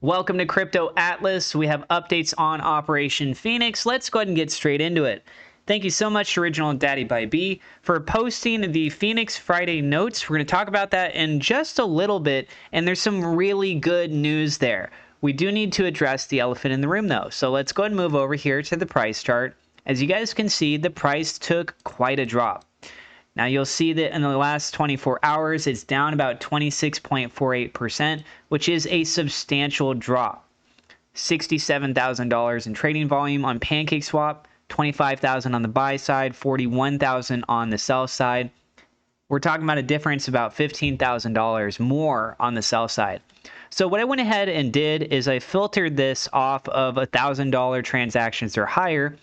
Welcome to Crypto Atlas. We have updates on Operation Phoenix. Let's go ahead and get straight into it. Thank you so much to Original Daddy by B for posting the Phoenix Friday notes. We're going to talk about that in just a little bit, and there's some really good news there. We do need to address the elephant in the room, though. So let's go ahead and move over here to the price chart. As you guys can see, the price took quite a drop. Now you'll see that in the last 24 hours, it's down about 26.48%, which is a substantial drop. $67,000 in trading volume on PancakeSwap, $25,000 on the buy side, $41,000 on the sell side. We're talking about a difference about $15,000 more on the sell side. So what I went ahead and did is I filtered this off of $1,000 transactions or higher.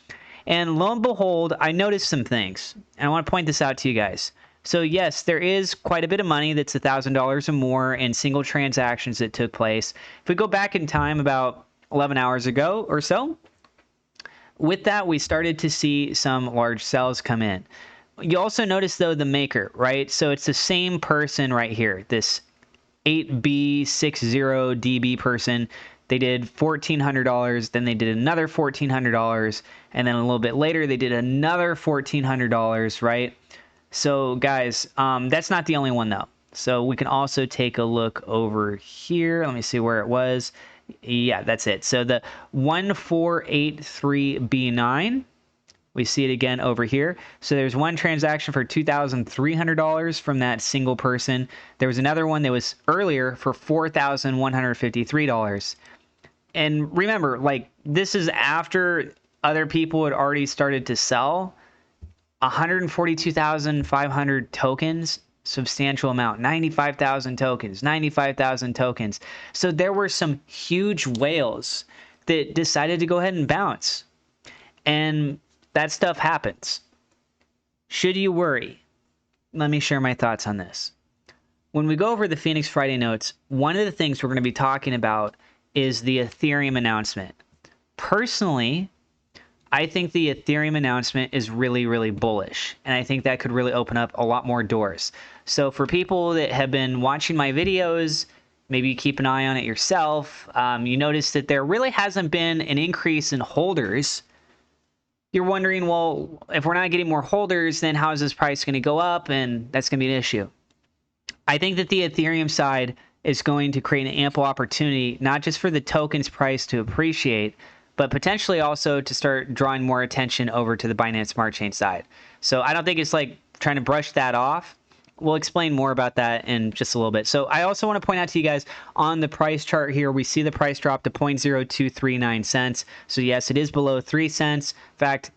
And lo and behold, I noticed some things. And I want to point this out to you guys. So yes, there is quite a bit of money that's $1,000 or more in single transactions that took place. If we go back in time about 11 hours ago or so, with that, we started to see some large sells come in. You also notice, though, the maker, right? So it's the same person right here, this 8B60DB person. They did $1,400, then they did another $1,400, and then a little bit later they did another $1,400, right? So guys, that's not the only one though. So we can also take a look over here. Let me see where it was. Yeah, that's it. So the 1483B9, we see it again over here. So there's one transaction for $2,300 from that single person. There was another one that was earlier for $4,153. And remember, like, this is after other people had already started to sell 142,500 tokens, substantial amount, 95,000 tokens, 95,000 tokens. So there were some huge whales that decided to go ahead and bounce. And that stuff happens. Should you worry? Let me share my thoughts on this. When we go over the Phoenix Friday notes, one of the things we're going to be talking about is the Ethereum announcement. Personally, I think the Ethereum announcement is really, really bullish, and I think that could really open up a lot more doors. So for people that have been watching my videos, maybe you keep an eye on it yourself, you notice that there really hasn't been an increase in holders. You're wondering, well, if we're not getting more holders, then how is this price going to go up? And that's going to be an issue. I think that the Ethereum side is going to create an ample opportunity, not just for the token's price to appreciate, but potentially also to start drawing more attention over to the Binance Smart Chain side. So I don't think it's like trying to brush that off. We'll explain more about that in just a little bit. So I also want to point out to you guys on the price chart here, we see the price drop to 0.0239 cents. So yes, it is below 3 cents. In fact,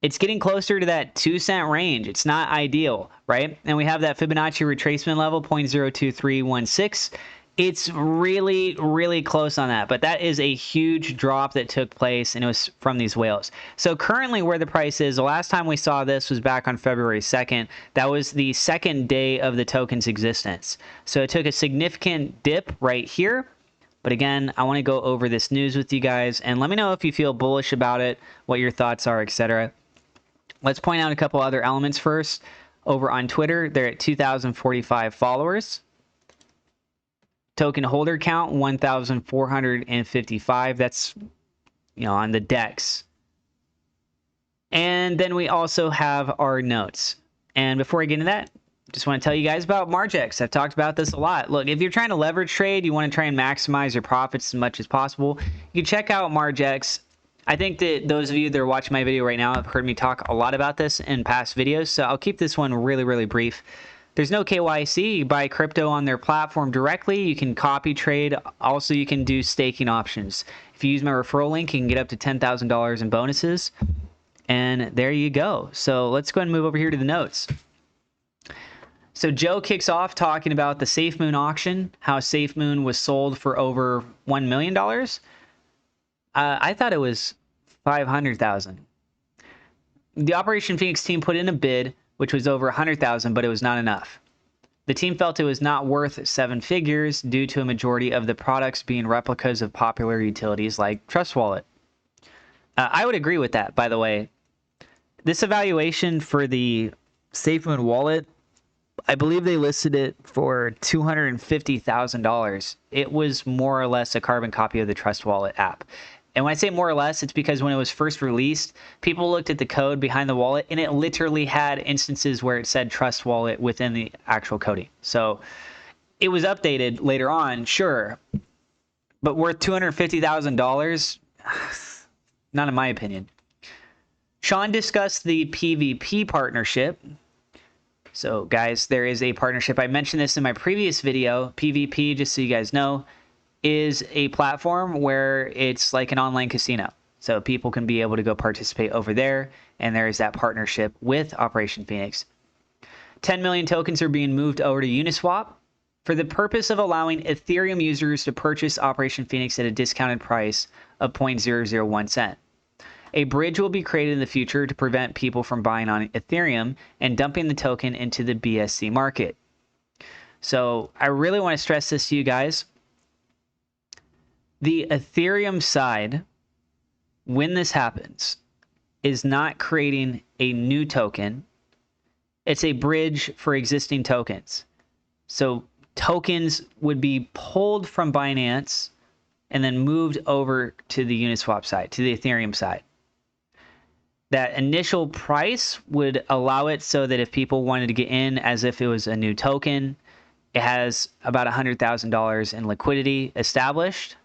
it's getting closer to that 2-cent range. It's not ideal, right? And we have that Fibonacci retracement level, 0.02316. It's really, really close on that. But that is a huge drop that took place, and it was from these whales. So currently where the price is, the last time we saw this was back on February 2nd. That was the second day of the token's existence. So it took a significant dip right here. But again, I want to go over this news with you guys, and let me know if you feel bullish about it, what your thoughts are, etc. Let's point out a couple other elements first. Over on Twitter, they're at 2,045 followers. Token holder count, 1,455. That's, on the DEX. And then we also have our notes. And before I get into that, just want to tell you guys about Margex. I've talked about this a lot. Look, if you're trying to leverage trade, you want to try and maximize your profits as much as possible, you can check out Margex. I think that those of you that are watching my video right now have heard me talk a lot about this in past videos, so I'll keep this one really, really brief. There's no KYC. You buy crypto on their platform directly. You can copy trade. Also, you can do staking options. If you use my referral link, you can get up to $10,000 in bonuses. And there you go. So let's go ahead and move over here to the notes. So Joe kicks off talking about the SafeMoon auction, how SafeMoon was sold for over $1 million. I thought it was $500,000. The Operation Phoenix team put in a bid, which was over $100,000, but it was not enough. The team felt it was not worth 7 figures due to a majority of the products being replicas of popular utilities like Trust Wallet. I would agree with that, by the way. This evaluation for the SafeMoon wallet, I believe they listed it for $250,000. It was more or less a carbon copy of the Trust Wallet app. And when I say more or less, it's because when it was first released, people looked at the code behind the wallet and it literally had instances where it said Trust Wallet within the actual coding. So it was updated later on, sure, but worth $250,000? Not in my opinion. Sean discussed the PvP partnership. So guys, there is a partnership. I mentioned this in my previous video. PvP, just so you guys know, is a platform where it's like an online casino. So people can be able to go participate over there, and there is that partnership with Operation Phoenix. 10 million tokens are being moved over to Uniswap for the purpose of allowing Ethereum users to purchase Operation Phoenix at a discounted price of 0.001 cent. A bridge will be created in the future to prevent people from buying on Ethereum and dumping the token into the BSC market. So I really want to stress this to you guys. The Ethereum side, when this happens, is not creating a new token. It's a bridge for existing tokens. So tokens would be pulled from Binance and then moved over to the Uniswap side, to the Ethereum side. That initial price would allow it so that if people wanted to get in as if it was a new token, it has about $100,000 in liquidity established,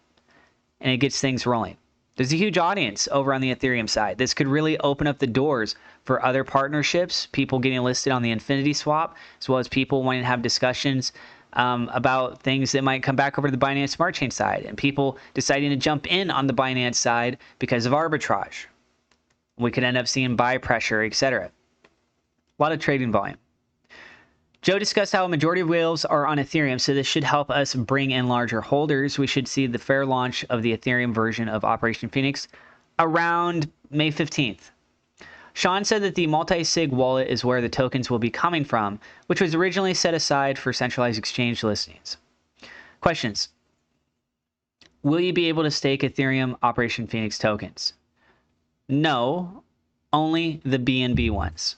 and it gets things rolling. There's a huge audience over on the Ethereum side. This could really open up the doors for other partnerships, people getting listed on the Infinity Swap, as well as people wanting to have discussions about things that might come back over to the Binance Smart Chain side, and people deciding to jump in on the Binance side because of arbitrage. We could end up seeing buy pressure, etc. A lot of trading volume. Joe discussed how a majority of whales are on Ethereum, so this should help us bring in larger holders. We should see the fair launch of the Ethereum version of Operation Phoenix around May 15th. Sean said that the multi-sig wallet is where the tokens will be coming from, which was originally set aside for centralized exchange listings. Questions. Will you be able to stake Ethereum Operation Phoenix tokens? No, only the BNB ones.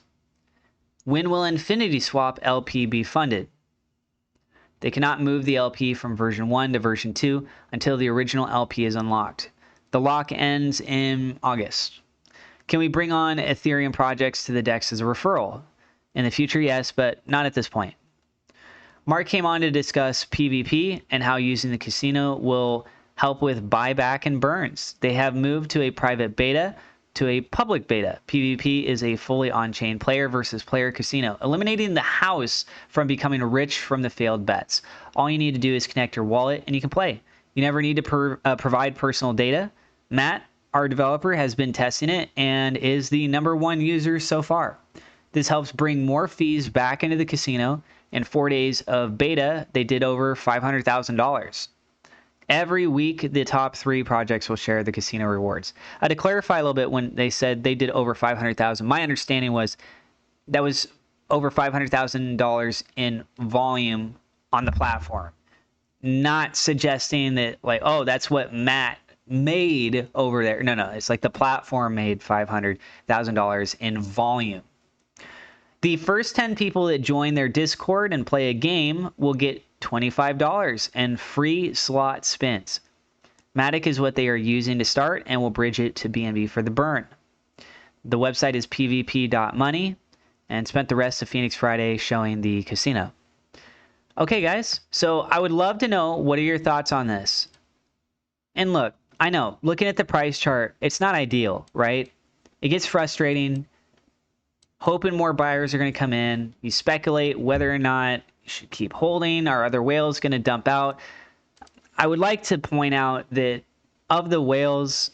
When will Infinity Swap LP be funded? They cannot move the LP from version 1 to version 2 until the original LP is unlocked. The lock ends in August. Can we bring on Ethereum projects to the DEX as a referral? In the future, yes, but not at this point. Mark came on to discuss PvP and how using the casino will help with buyback and burns. They have moved to a private beta to a public beta. PvP is a fully on-chain player versus player casino, eliminating the house from becoming rich from the failed bets. All you need to do is connect your wallet and you can play. You never need to provide personal data. Matt, our developer, has been testing it and is the #1 user so far. This helps bring more fees back into the casino. In 4 days of beta, they did over $500,000. Every week, the top 3 projects will share the casino rewards. To clarify a little bit, when they said they did over $500,000, my understanding was that was over $500,000 in volume on the platform. Not suggesting that, like, oh, that's what Matt made over there. No, it's like the platform made $500,000 in volume. The first 10 people that join their Discord and play a game will get $25 and free slot spins. Matic is what they are using to start and will bridge it to BNB for the burn. The website is pvp.money and spent the rest of Phoenix Friday showing the casino. Okay, guys, so I would love to know, what are your thoughts on this? And look, I know, looking at the price chart, it's not ideal, right? It gets frustrating. Hoping more buyers are going to come in. You speculate whether or not you should keep holding. Are other whales going to dump out? I would like to point out that of the whales,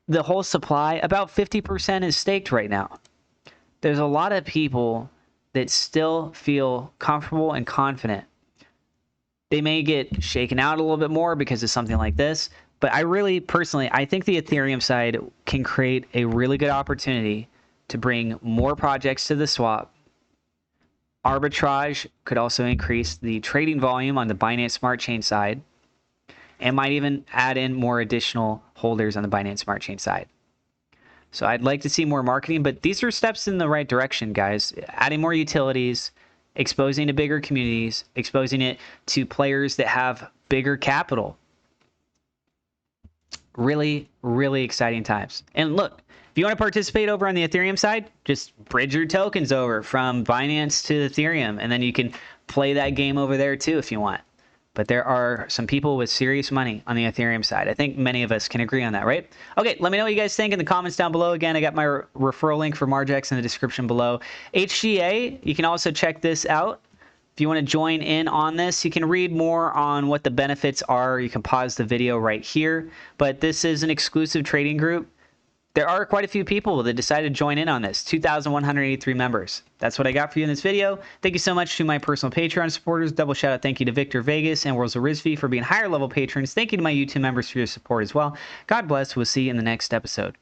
the whole supply, about 50% is staked right now. There's a lot of people that still feel comfortable and confident. They may get shaken out a little bit more because of something like this, but I really, personally, I think the Ethereum side can create a really good opportunity to bring more projects to the swap. Arbitrage could also increase the trading volume on the Binance Smart Chain side, and might even add in more additional holders on the Binance Smart Chain side. So I'd like to see more marketing, but these are steps in the right direction, guys. Adding more utilities, exposing to bigger communities, exposing it to players that have bigger capital. Really, really exciting times. And look, if you want to participate over on the Ethereum side, just bridge your tokens over from Binance to Ethereum, and then you can play that game over there too if you want. But there are some people with serious money on the Ethereum side. I think many of us can agree on that, right? Okay, let me know what you guys think in the comments down below. Again, I got my referral link for Margex in the description below. HGA, you can also check this out. If you want to join in on this, you can read more on what the benefits are. You can pause the video right here. But this is an exclusive trading group. There are quite a few people that decided to join in on this. 2,183 members. That's what I got for you in this video. Thank you so much to my personal Patreon supporters. Double shout out thank you to Victor Vegas and Worlds of Rizvi for being higher level patrons. Thank you to my YouTube members for your support as well. God bless. We'll see you in the next episode.